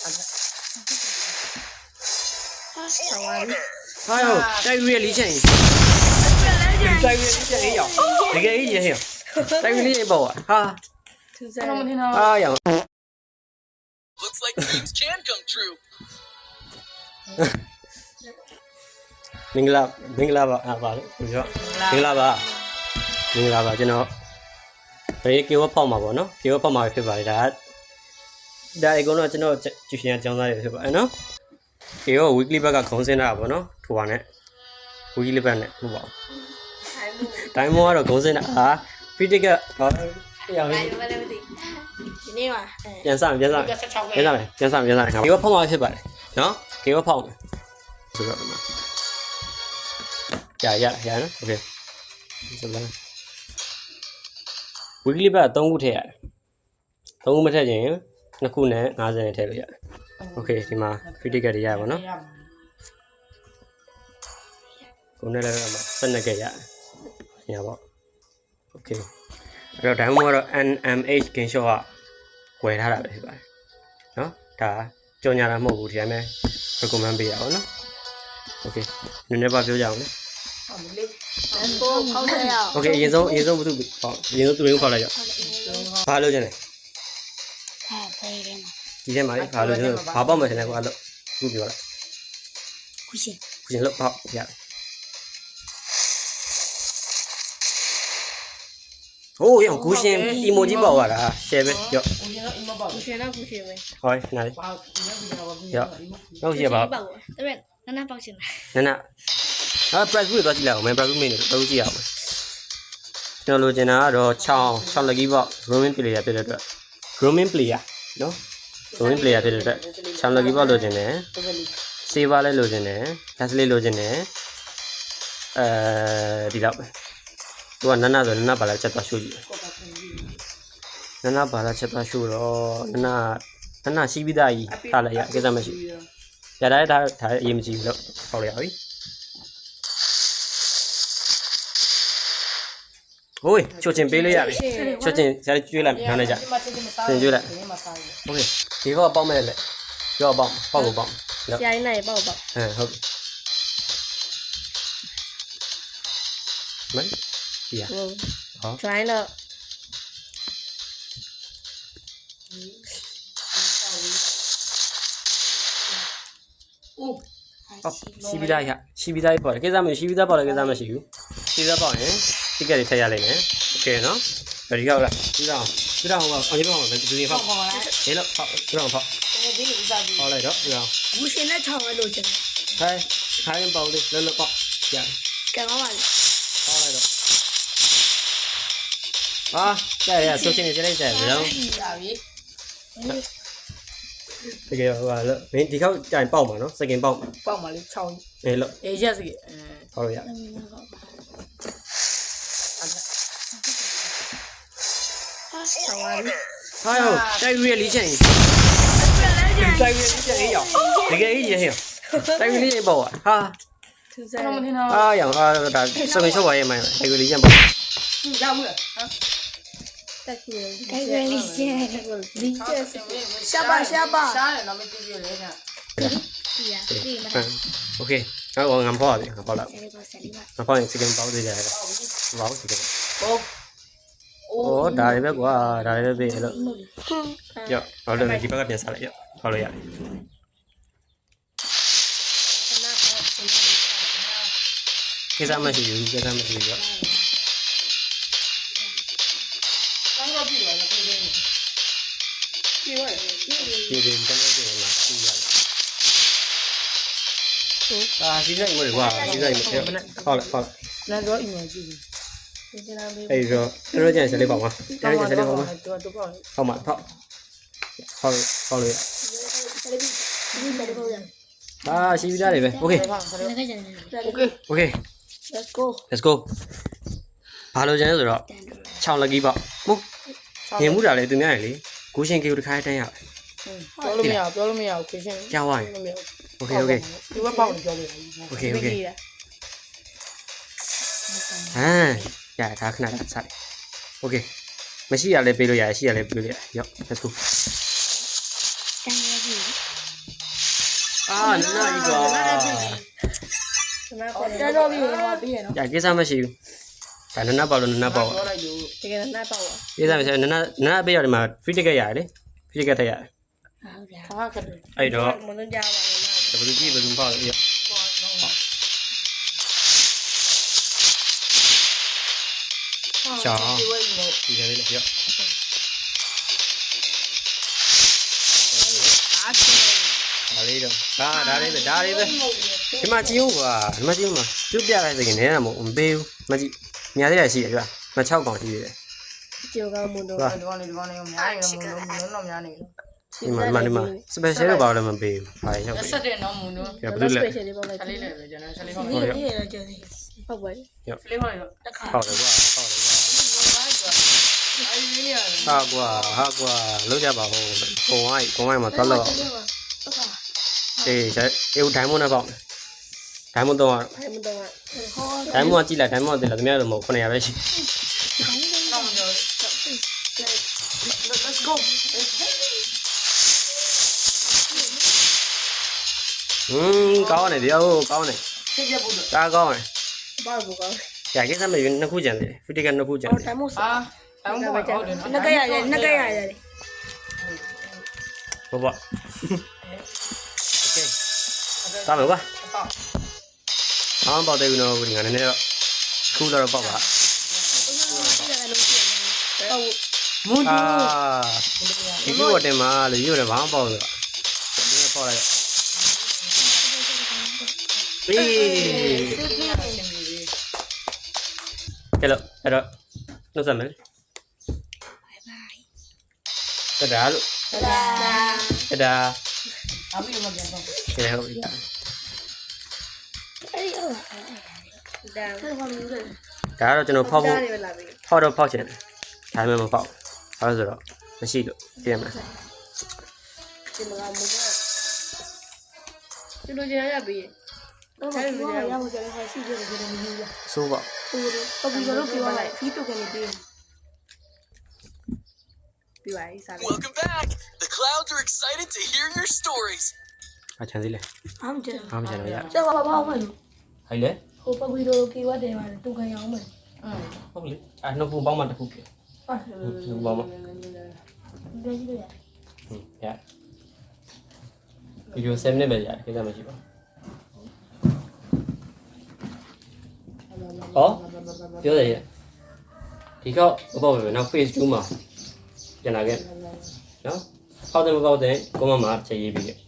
ဟာယောတိုက်ရွေးလေးချင်းတိုက်ရွေးလေးချင်းလေးရောတကယ်ကြီးရေဟဲ့တိုက်ရွေးလေးပေါ့ဟာဟာယော Looks like dreams can come true. မင်္ဂလာပါပါလို့ပြောမင်္ဂလာပါကျွန်တော်ဘယ်ကေဝပေါက်မှာပေါ့နော်ကေဝပေါက်မှာဖြစ်ပါတယ်ဒါအကုန်တော့ကျွန်တော်ကျူရှင်အကြောင်းသားတွေဖြစ်ပါတယ်နော်ကေဝ weekly back ကခုံးစင်းတာပေါ့နော်ထိုးပါနဲ့ weekly back နဲ့ဟုတ်ပါဘူးတိုင်းမောကတော့ခုံးစင်းတာဟာ critic ကဟောရောင်လေးဒီနေ့မှာပြန်စမယ်ကေဝဖောက်မှာဖြစ်ပါတယ်နော်ကေဝဖောက်မယ်ဆိုတော့ဒီမှာရနော်โอเคဆိုတော့ weekly back 3ခုထည့်ရတယ်3ခုမထည့်ရင်2ခုနဲ့50နဲ့ထည့်လို့ရတယ်โอเคဒီမှာ critical တွေရပါတော့ကိုနဲ့လည်း12ကရတယ်ရပါโอเคအဲ့တော့ diamond ကတော့ NMH gain shot ကဝယ်ထားတာပဲဖြစ်ပါတယ်နော်ဒါကြော်ညာတာမဟုတ်ဘူးဒီတိုင်းပဲ recommend ပေးရအောင်နော်โอเคနည်းနည်းပါပြောကြအောင်လေโอเคအရင်ဆုံးဘုသူဟောအရင်ဆုံးသူရင်းခေါ်လိုက်ရဘာလို့ကျန်လဲဒီထဲမှာလေဘာလို့ကျန်လဲဘာပေါ့မထင်လဲကွာလို့ခုပြောလိုက်ခုရှင်လို့ပေါ့ရတယ်ဟိုးရောခုရှင်အီမိုဂျီပေါ့ရတာ share ပဲရောခုရှင်ပဲဟောနားလေရောတော့ရှိပါတဲ့နနပေါက်ရှင်နprice book တော့ကြည့်လိုက်အောင်မယ် price book မင်းတွေတော့ကြည့်အောင်ကျွန်တော်လိုချင်တာကတော့6 lucky box roaming player ဖြစ်တဲ့အတွက် roaming player နော် roaming player ဖြစ်တဲ့အတွက်6 lucky box လိုချင်တယ် saver လည်းလိုချင်တယ် gas လေးလိုချင်တယ်ဒီတော့ပဲသူကနနဆိုနနပါလာချက်သွားရှို့ကြည့်နနပါလာချက်သွားရှို့တော့နနရှိပြီးသားကြီးထားလိုက်ရကိစ္စမရှိရတာဒါအရေးမကြီးဘူးလို့ဟောက်လိုက်ရပြီโอ้ยချိုချင်ပေးလို့ရပြီချိုချင်ဇာတ်ကျွေးလိုက်နားနေကြသင်ကျွေးလိုက်โอเคဒီကောပေါက်မဲ့လေကြောပေါက်ကိုပေါက်ဆရာကြီးနိုင်ပေါက်ဟုတ်ပြီမင်းဒီဟာဟော try တော့ရှိပြီးသားပေါ့လေကိစ္စမရှိပြီးသားပေါ့လေကိစ္စမရှိဘူးရှိပြီးသားပေါ့ရင်တိကက်တွေထည့်ရလိမ့်မယ်โอเคနော်ဒီကောက်လားပြီးတော့ဟောအောင်ဒီတော့ဘယ်သူတွေဖောက်ဟဲ့လို့ဖောက်ပြီးတော့ဖောက်ဒီလိုဥစားပြီးဟောလိုက်တော့ပြီးတော့ဘူးရှင်နဲ့6ပဲလို့ကျင်ခိုင်းပေါလေးလောလောပေါ့ရကဲပါပါဟောလိုက်တော့ဟာကျရဆိုရှင်နေကြလိုက်ကြတယ်နော်တကယ်ဟိုဟာလို့မင်းဒီခေါက်တိုင်ပေါက်မှာနော်စကင်ပေါက်မှာလေ6အေးလို့ရက်စကင်ဟောလို့ရဟာယောတိုက်ရွေးလေးချင်းလေးရောတကယ်ကြီးရေဟဲ့တိုက်ရွေးလေးပေါ့ဟာဟာယောဒါစကင်ရှော့ပါရဲ့မိုင်းတိုက်ရွေးလေးချင်းပေါ့ရဘူးလားတိုက်ရွေးလေးချင်းရှာပါရှားရတော့မကြည့်ရလေညာโอเคတော့ငါဖောက်ပြီငါဖောက်လိုက်ငါဖောက်ရင်စကင်ပေါက်သေးတယ်ဘောက်စကင်ဒါတွေပဲကွာဒါတွေပဲပေးလို့ရောဟောလို့ဒီဘက်ကပြန်စားလိုက်ရောဟောလို့ရတယ်ကိစ္စမရှိဘူးရောတိုင်းတော့ပြီလားပြေးတယ်ဒီတန်းနေတယ်မှာပြရတယ်စီးဆိုင်ဝင်ကွာစီးဆိုင်ဝင်ဟုတ်လာတော့အင်မကြည့်အဲ့တော့ကျန်စလေးပါမှာကျန်စလေးပါမှာဟုတ်မှာဖောက်လို့ရရှိပြီးသားတွေပဲโอเคlet's go ဘာလို့ကျန်လဲဆိုတော့6 lucky ပေါ့ဟုတ်မြင်မှုတာလေသူများလေကိုရှင်ကေကိုတစ်ခါတန်းရပြောလို့မရဘူးခွေးရှင်ကြားဝိုင်းโอเคဒီဘက်ပေါက်ပြောလို့โอเคဟမ်ရဒါခဏစားโอเคမရှိရလဲပေးလို့ရတယ်ရှိရလဲပေးလို့ရတယ်ရော let's go တန်းရပြီ အာနနာကြီးကွာ တော်တော်ပြီးဟောပြီးရနော် ။ကြာကိစ္စမရှိဘူး။ဒါနနာပေါက်လို့နနာပေါက် ပြောလိုက်လို့တကယ်နဲ့ပေါ့ပါ ။ကိစ္စမရှိနနာပေးရတယ်မှာ free ticket ရတယ်လေ။ free ticket ထည့်ရတယ် ဟုတ်ကဲ့ဟာကတည်း ။အဲ့တော့ မလုံးကြပါနဲ့ ဘယ်သူကြည့်ဘယ်သူပေါက်လို့ရ။ချောင်းဒီကလေးလေရ။ဒါလေးတော့ဒါလေးပဲဒီမှာကြည့်ဦးကွာဒီမှာကြည့်ဦးမှာပြုတ်ပြလိုက်စကင်းနဲတာမဟုတ်မပေးဘူးမကြည့်ညာသေးတာရှိတယ်ကြွာမ6កောင်ရှိသေးတယ် ကျော်ကမွန်တော့ ဒီကောင်လေးများနေတော့များနေ ဒီမှာ special တော့ဘာလို့မပေးဘူးဘာရောက်ပြီ ဆက်တဲ့နော်မူနော် ကဲဘယ်သူလဲ special လေးပေါ့လိုက် ခလေးလေးပဲကျွန်တော်ဆက်လေးဟော ဒီနေ့ရကြသေးဟုတ်ပါပြီ ဆက်လေးဟောရတော့ တခါ ဟောတယ်ကွာဟောတယ်ကွာ အဲ့ဒီနေရာ ဟာကွာလောက်ကြပါဦးခုံဝိုင်းမှာသွားတော့အေးဒိုင်မွန်နဲ့ပေါ့ဒိုင်မွန်တော့ အဲ့မတော့ဟော ဒိုင်မွန်ကြည့်လိုက်ဒိုင်မွန်တယ်လားသမီးတို့မဟုတ်900ပဲရှိ တော့မပြော Let's go ကောင်းတယ်ဗျာကောင်းတယ် ဖြည့်ပြဖို့တော့ ကားကောင်းတယ် ဘာဘူးကော ကြာကိစ္စမယူနှစ်ခုကြံတယ်ဖီတီကနှစ်ခုကြံ အော် တယ် တမို့စ အာတောင်းပါဟုတ်တယ် နကရရတယ်နကရရတယ် ဟုတ်ပါโอเคတားမယ်ကွာအောင်ပေါက်တယ်ဦးနော်ဒီငါနည်းနည်းတော့ခုတော့ပေါက်ပါ ဟုတ် မွန်တူ ဒီကူတော့တင်မှာလေရွရတယ်ဘာမှပေါက်တော့ဒီကပေါက်လိုက်အေးကဲလို့အဲ့တော့နှုတ်ဆက်မယ်ဘိုင်ဘိုင်တဒါလို့တဒါ အပြီးမှပြန်တော့ ကဲဟုတ်ပြီ အဲ့ဒီဟုတ်ဒါဘာလို့လဲ ဒါကတော့ကျွန်တော်ဖောက်ဖို့ ဒါတွေလာပြီ ဖောက်တော့ဖောက်ချင်တယ်ဒါပေမဲ့မဖောက်ဘာလို့ဆိုတော့မရှိလို့သိရမလား ဒီမှာမဟုတ်ဘူးဒီလိုကြရပြီတော့ဘာလို့ရအောင်ကြလဲဟာရှိကြတယ်ကြတယ်မယူလား ဆိုးပါ ဟုတ်တယ်ပပီတို့ပြောလိုက်ဖီးတုတ်ကနေပြီးပြီးပါပြီစားပြီ Welcome back. The clouds are excited to hear your stories. အချမ်းစီလေ အားမကျန် အားမချမ်းတော့ရ ကျဘာဘာအောင်မလို့ ဟိုင်လေ ဟိုပပီတို့ကေဝတ်တယ်ပါတယ်တုတ်ခံရအောင်မယ် ဟုတ်လေအဲ့နှစ်ခုပေါင်းမှတစ်ခုပြ ဟာ နှစ်ခုပေါင်းမှ ဘယ်ကြီးလဲ ရဗီဒီယို7မိနစ်ပဲရတယ်ကိစ္စမရှိပါဘူးဟောပြောတယ်ရဒီကောက်မပေါ့ပဲနောက် phase 2မှာပြန်လာခဲ့နော်ပေါက်တယ်မပေါက်တယ်ကွန်မန့်မှာချိန်ရေးပြီးခဲ့